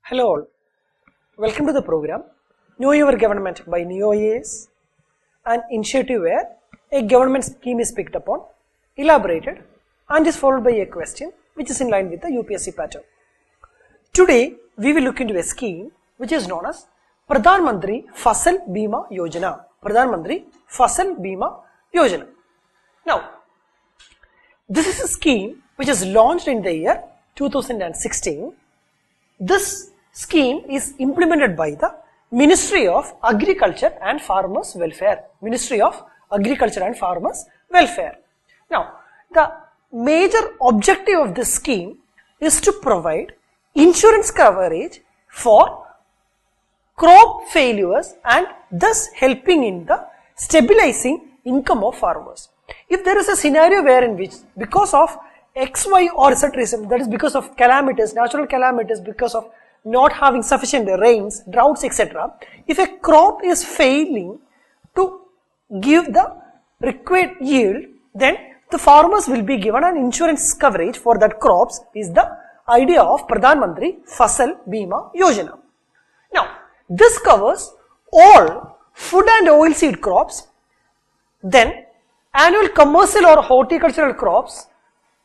Hello all, welcome to the program Know Your Government by Ekam IAS, an initiative where a government scheme is picked upon, elaborated and is followed by a question which is in line with the UPSC pattern. Today we will look into a scheme which is known as Pradhan Mantri Fasal Bima Yojana. Pradhan Mantri Fasal Bima Yojana. Now, this is a scheme which is launched in the year 2016. This scheme is implemented by the Ministry of Agriculture and Farmers Welfare. Ministry of Agriculture and Farmers Welfare. Now, the major objective of this scheme is to provide insurance coverage for crop failures and thus helping in the stabilizing income of farmers. If there is a scenario wherein which because of X, Y or Z reason, that is because of calamities, natural calamities, because of not having sufficient rains, droughts, etc. If a crop is failing to give the required yield, then the farmers will be given an insurance coverage for that crops is the idea of Pradhan Mantri Fasal Bima Yojana. Now, this covers all food and oilseed crops, then annual commercial or horticultural crops,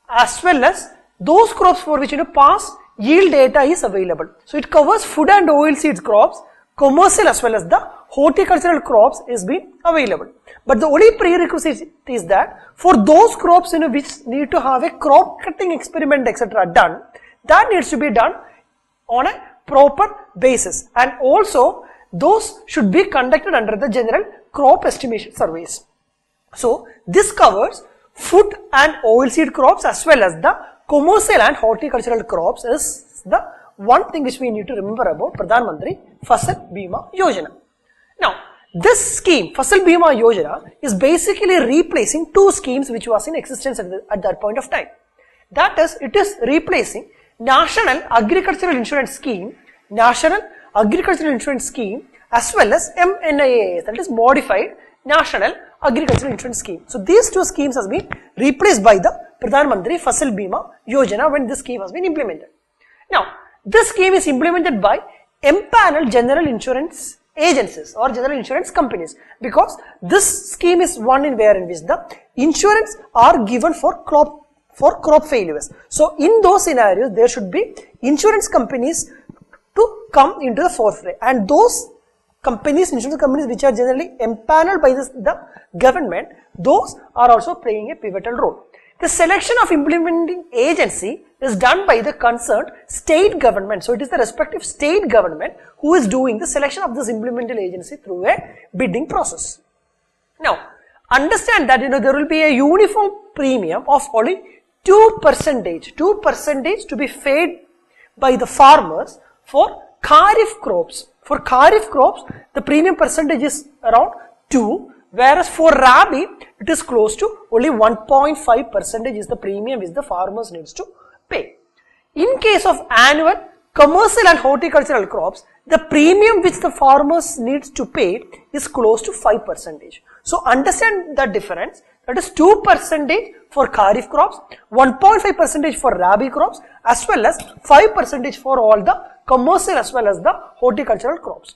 as well as those crops for which past yield data is available. So it covers food and oilseed crops, commercial as well as the horticultural crops is being available. But the only prerequisite is that for those crops which need to have a crop cutting experiment etc. done, that needs to be done on a proper basis, and also those should be conducted under the general crop estimation surveys. So this covers food and oilseed crops as well as the commercial and horticultural crops is the one thing which we need to remember about Pradhan Mantri Fasal Bima Yojana. Now, this scheme, Fasal Bima Yojana, is basically replacing two schemes which was in existence at that point of time. That is, it is replacing National Agricultural Insurance Scheme, National Agricultural Insurance Scheme as well as MNIAS, that is Modified National Agricultural Insurance Scheme. So these two schemes has been replaced by the Pradhan Mantri Fasal Bima Yojana when this scheme has been implemented. Now, this scheme is implemented by empaneled general insurance agencies or general insurance companies, because this scheme is one in wherein which the insurance are given for crop failures. So in those scenarios there should be insurance companies to come into the forefront, and those companies, insurance companies which are generally empaneled by the government, those are also playing a pivotal role. The selection of implementing agency is done by the concerned state government. So it is the respective state government who is doing the selection of this implementing agency through a bidding process. Now, understand that there will be a uniform premium of only 2% to be paid by the farmers for Kharif crops. For Kharif crops, the premium percentage is around 2, whereas for Rabi, it is close to only 1.5% is the premium which the farmers needs to pay. In case of annual commercial and horticultural crops, the premium which the farmers needs to pay is close to 5%. So understand the difference. That is 2% for Kharif crops, 1.5% for Rabi crops, as well as 5% for all the commercial as well as the horticultural crops.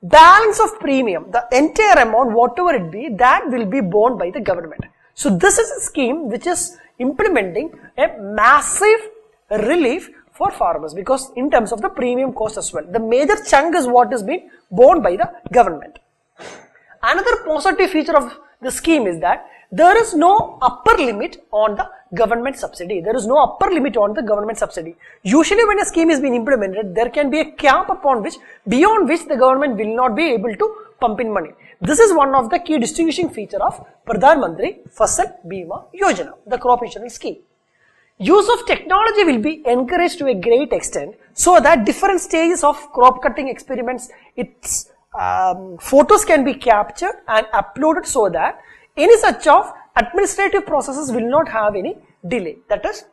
Balance of premium, the entire amount, whatever it be, that will be borne by the government. So this is a scheme which is implementing a massive relief for farmers, because in terms of the premium cost as well, the major chunk is what is being borne by the government. Another positive feature of the scheme is that there is no upper limit on the government subsidy. There is no upper limit on the government subsidy. Usually when a scheme is being implemented, there can be a cap upon which, beyond which the government will not be able to pump in money. This is one of the key distinguishing feature of Pradhan Mantri Fasal Bima Yojana, the crop insurance scheme. Use of technology will be encouraged to a great extent, so that different stages of crop cutting experiments, its photos can be captured and uploaded, so that any such of administrative processes will not have any delay. That is,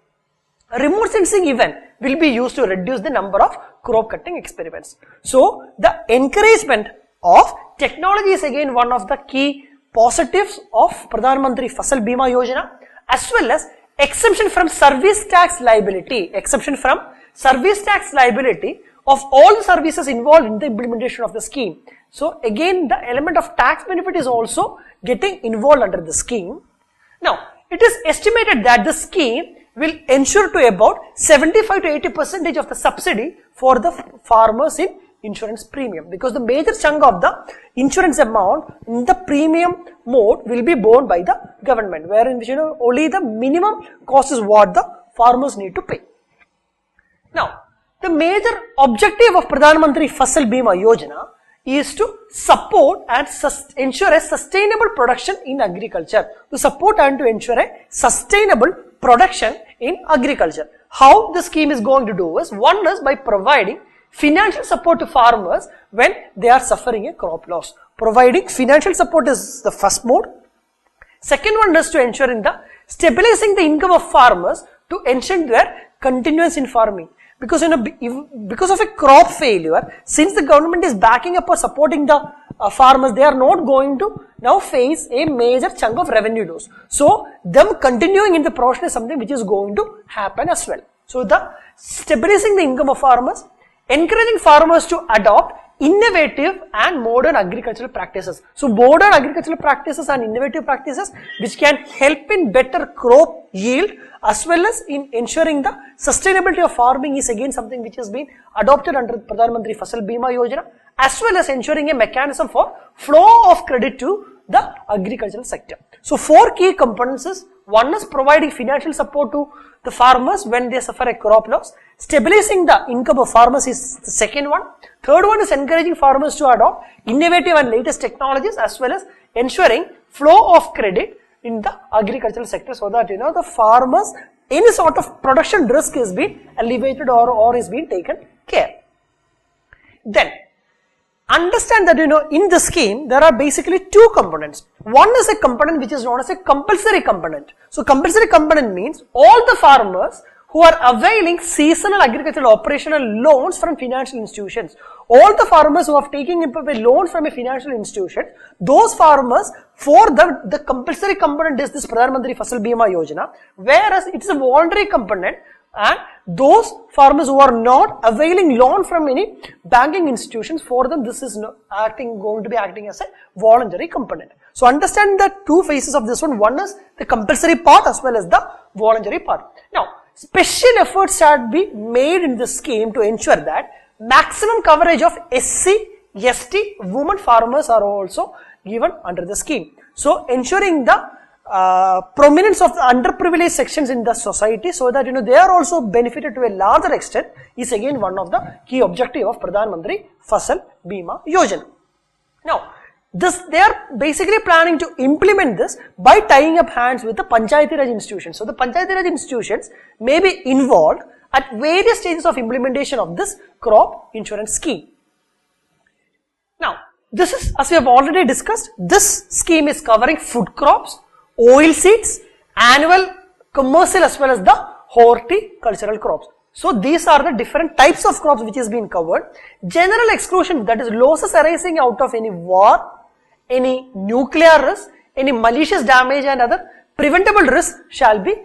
remote sensing event will be used to reduce the number of crop cutting experiments. So the encouragement of technology is again one of the key positives of Pradhan Mantri Fasal Bima Yojana, as well as exemption from service tax liability. Exemption from service tax liability of all the services involved in the implementation of the scheme. So again, the element of tax benefit is also getting involved under the scheme. Now, it is estimated that the scheme will ensure to about 75 to 80% of the subsidy for the farmers in insurance premium, because the major chunk of the insurance amount in the premium mode will be borne by the government, wherein only the minimum cost is what the farmers need to pay. Now, the major objective of Pradhan Mantri Fasal Bima Yojana is to support and ensure a sustainable production in agriculture. To support and to ensure a sustainable production in agriculture. How the scheme is going to do is, one is by providing financial support to farmers when they are suffering a crop loss. Providing financial support is the first mode. Second one is to ensure in the stabilizing the income of farmers to ensure their continuance in farming. Because because of a crop failure, since the government is backing up or supporting the farmers, they are not going to now face a major chunk of revenue loss. So, them continuing in the profession is something which is going to happen as well. So, the stabilizing the income of farmers, encouraging farmers to adopt innovative and modern agricultural practices. So, modern agricultural practices and innovative practices which can help in better crop yield as well as in ensuring the sustainability of farming is again something which has been adopted under Pradhan Mantri Fasal Bima Yojana, as well as ensuring a mechanism for flow of credit to the agricultural sector. So, four key components is, one is providing financial support to the farmers when they suffer a crop loss. Stabilizing the income of farmers is the second one. Third one is encouraging farmers to adopt innovative and latest technologies, as well as ensuring flow of credit in the agricultural sector, so that the farmers, any sort of production risk is being alleviated or is being taken care. Then understand that in the scheme there are basically two components. One is a component which is known as a compulsory component. So compulsory component means all the farmers who are availing seasonal agricultural operational loans from financial institutions. All the farmers who are taking up a loan from a financial institution, those farmers, for the compulsory component is this Pradhan Mantri Fasal Bima Yojana, whereas it is a voluntary component, and those farmers who are not availing loan from any banking institutions, for them this is going to be acting as a voluntary component. So understand the two phases of this one. One is the compulsory part as well as the voluntary part. Now, special efforts should be made in this scheme to ensure that maximum coverage of SC, ST, women farmers are also given under the scheme. So, ensuring the prominence of the underprivileged sections in the society, so that they are also benefited to a larger extent, is again one of the key objective of Pradhan Mantri Fasal Bima Yojana. Now, they are basically planning to implement this by tying up hands with the Panchayati Raj institutions. So, the Panchayati Raj institutions may be involved at various stages of implementation of this crop insurance scheme. Now, this is, as we have already discussed, this scheme is covering food crops, oil seeds, annual, commercial as well as the horticultural crops. So, these are the different types of crops which is being covered. General exclusion, that is losses arising out of any war, any nuclear risk, any malicious damage and other preventable risk shall be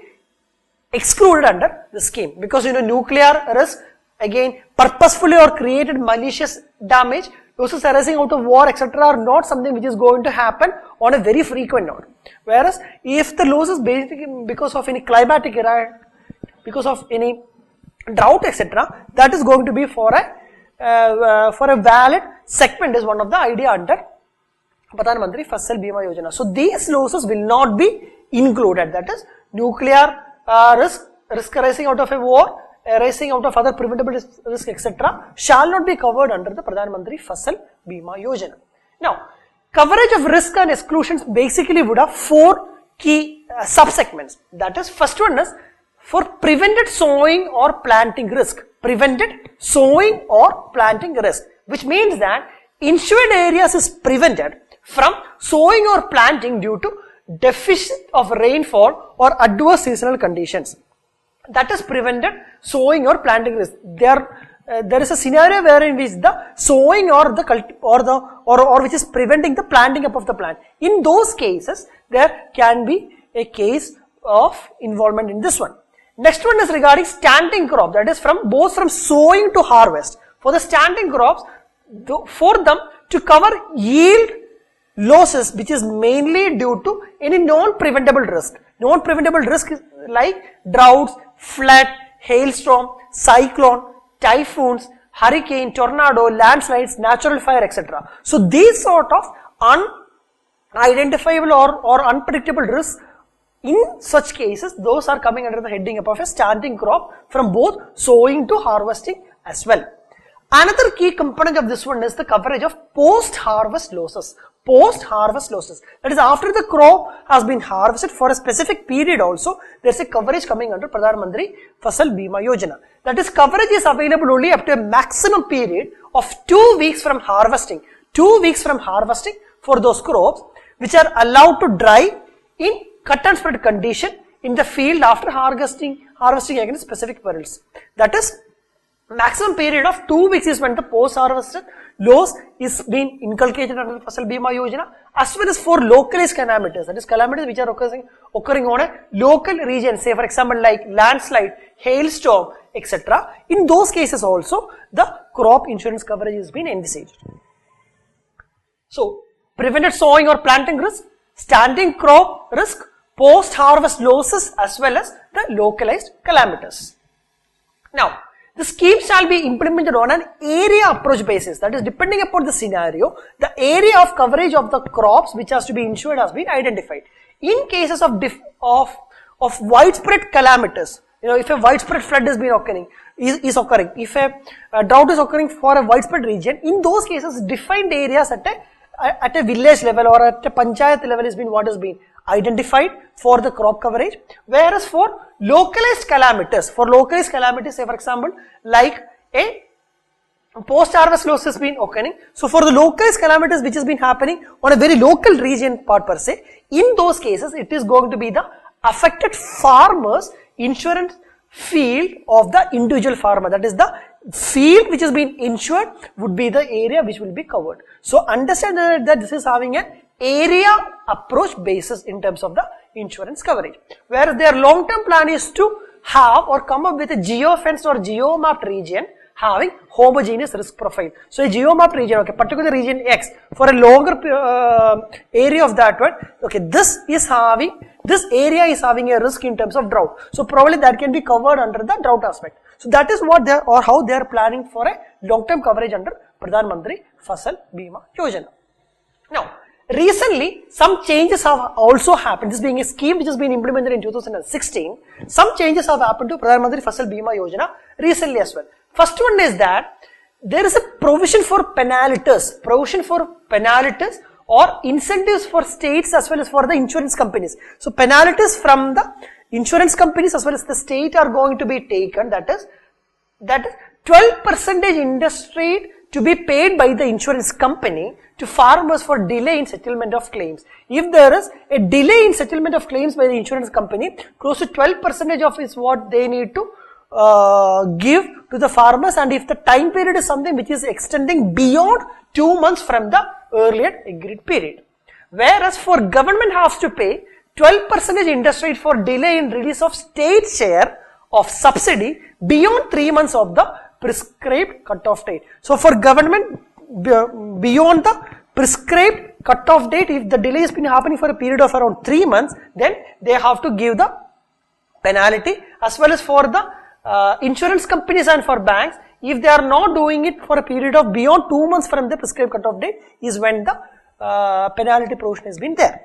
excluded under the scheme, because nuclear risk, again purposefully or created malicious damage, losses arising out of war, etc. are not something which is going to happen on a very frequent note. Whereas if the losses basically because of any climatic error, because of any drought, etc., that is going to be for a valid segment, is one of the idea under Pradhan Mantri Fasal Bima Yojana. So these losses will not be included, that is nuclear risk arising out of a war, arising out of other preventable risk, etc. shall not be covered under the Pradhan Mantri Fasal Bima Yojana. Now, coverage of risk and exclusions basically would have four key subsegments. That is, first one is for prevented sowing or planting risk. Prevented sowing or planting risk, which means that insured areas is prevented from sowing or planting due to deficit of rainfall or adverse seasonal conditions. That is prevented sowing or planting risk. There is a scenario wherein which the sowing or which is preventing the planting up of the plant. In those cases, there can be a case of involvement in this one. Next one is regarding standing crop, that is both from sowing to harvest. For the standing crops, for them to cover yield losses which is mainly due to any non-preventable risk. Non-preventable risk is like droughts, flood, hailstorm, cyclone, typhoons, hurricane, tornado, landslides, natural fire, etc. So these sort of unidentifiable or unpredictable risks, in such cases, those are coming under the heading of a standing crop from both sowing to harvesting as well. Another key component of this one is the coverage of post-harvest losses. Post-harvest losses. That is, after the crop has been harvested for a specific period also, there is a coverage coming under Pradhan Mantri Fasal Bima Yojana. That is, coverage is available only up to a maximum period of 2 weeks from harvesting. 2 weeks from harvesting for those crops which are allowed to dry in cut and spread condition in the field after harvesting against specific perils. That is, maximum period of 2 weeks is when the post-harvested loss is being inculcated under the Fasal Bima Yojana, as well as for localized calamities. That is, calamities which are occurring on a local region, say for example like landslide, hailstorm, etc. In those cases also, the crop insurance coverage is being envisaged. So, prevented sowing or planting risk, standing crop risk, post-harvest losses, as well as the localized calamities. Now, the scheme shall be implemented on an area approach basis. That is, depending upon the scenario, the area of coverage of the crops which has to be insured has been identified. In cases of widespread calamities, if a widespread flood is occurring, if a drought is occurring for a widespread region, in those cases, defined areas at a village level or at a panchayat level is what has been identified for the crop coverage. Whereas for localized calamities, say for example, like a post-harvest loss has been occurring. So for the localized calamities which has been happening on a very local region part per se, in those cases it is going to be the affected farmer's insurance field of the individual farmer. That is, the field which has been insured would be the area which will be covered. So understand that this is having an area approach basis in terms of the insurance coverage. Whereas their long-term plan is to have or come up with a geofenced or geomapped region having homogeneous risk profile. So a geomapped region, okay, particular region X for a longer area of that one, okay, this area is having a risk in terms of drought. So probably that can be covered under the drought aspect. So that is what how they are planning for a long-term coverage under Pradhan Mantri Fasal Bima Yojana. Now, recently, some changes have also happened. This being a scheme which has been implemented in 2016, some changes have happened to Pradhan Mantri Fasal Bima Yojana recently as well. First one is that there is a provision for penalties or incentives for states as well as for the insurance companies. So penalties from the insurance companies as well as the state are going to be taken. That is 12% interest rate to be paid by the insurance company to farmers for delay in settlement of claims. If there is a delay in settlement of claims by the insurance company, close to 12% of is what they need to give to the farmers, and if the time period is something which is extending beyond 2 months from the earlier agreed period. Whereas for government has to pay 12% interest rate for delay in release of state share of subsidy beyond 3 months of the prescribed cut-off date. So for government, beyond the prescribed cut-off date, if the delay has been happening for a period of around 3 months, then they have to give the penalty, as well as for the insurance companies and for banks, if they are not doing it for a period of beyond 2 months from the prescribed cut-off date, is when the penalty provision has been there.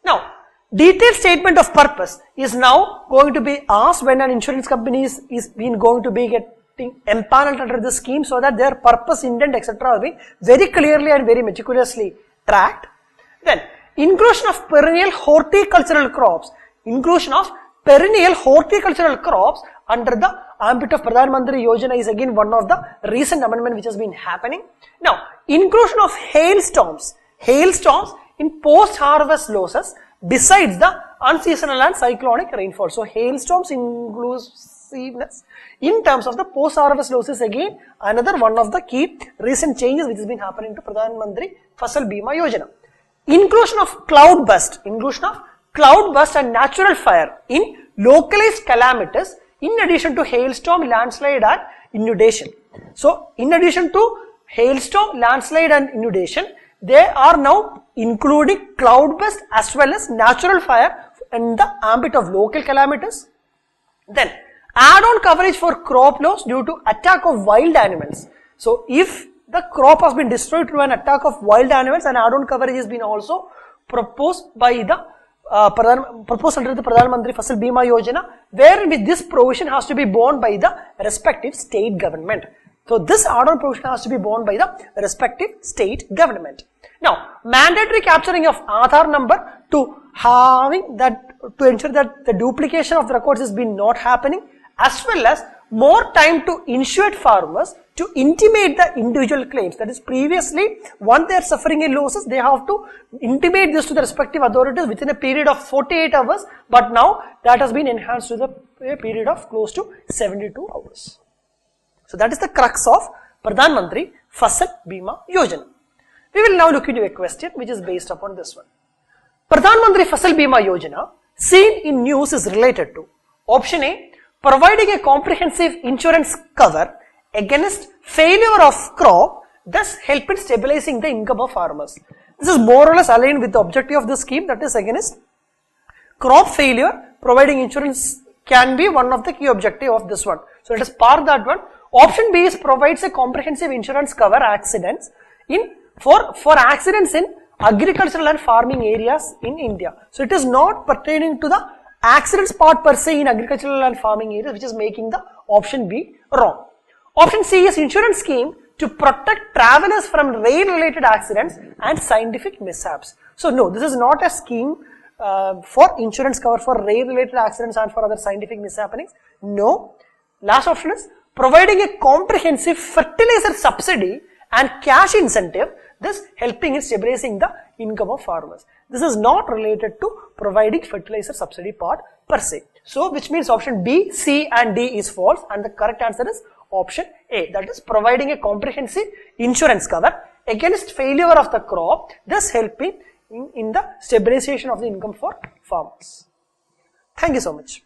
Now, detailed statement of purpose is now going to be asked when an insurance company is going to be getting empaneled under the scheme, so that their purpose, intent, etc. are being very clearly and very meticulously tracked. Then, inclusion of perennial horticultural crops. Inclusion of perennial horticultural crops under the ambit of Pradhan Mantri Yojana is again one of the recent amendment which has been happening. Now, inclusion of hailstorms in post-harvest losses besides the unseasonal and cyclonic rainfall. So, hailstorms inclusiveness in terms of the post-harvest losses again another one of the key recent changes which has been happening to Pradhan Mantri Fasal Bima Yojana. Inclusion of cloud burst and natural fire in localized calamities in addition to hailstorm, landslide and inundation. So in addition to hailstorm, landslide and inundation, they are now including cloud burst as well as natural fire in the ambit of local calamities. Then add-on coverage for crop loss due to attack of wild animals. So if the crop has been destroyed through an attack of wild animals, and add-on coverage has been also proposed by the proposed under the Pradhan Mantri Fasal Bima Yojana, where with this provision has to be borne by the respective state government. So this add-on provision has to be borne by the respective state government. Now, mandatory capturing of Aadhaar number to ensure that the duplication of the records has been not happening, as well as more time to insured farmers to intimate the individual claims. That is, previously, once they are suffering a losses, they have to intimate this to the respective authorities within a period of 48 hours, but now that has been enhanced to a period of close to 72 hours. So that is the crux of Pradhan Mantri Fasal Bima Yojana. We will now look into a question which is based upon this one. Pradhan Mantri Fasal Bima Yojana seen in news is related to option A, providing a comprehensive insurance cover against failure of crop, thus help in stabilizing the income of farmers. This is more or less aligned with the objective of the scheme, that is against crop failure. Providing insurance can be one of the key objective of this one. So let us park that one. Option B is provides a comprehensive insurance cover accidents for accidents in agricultural and farming areas in India. So it is not pertaining to the accidents part per se in agricultural and farming areas, which is making the option B wrong. Option C is insurance scheme to protect travelers from rail related accidents and scientific mishaps. So no, this is not a scheme for insurance cover for rail related accidents and for other scientific mishappenings. No. Last option is providing a comprehensive fertilizer subsidy and cash incentive, thus helping in stabilizing the income of farmers. This is not related to providing fertilizer subsidy part per se. So which means option B, C and D is false, and the correct answer is option A, that is providing a comprehensive insurance cover against failure of the crop, thus helping in the stabilization of the income for farmers. Thank you so much.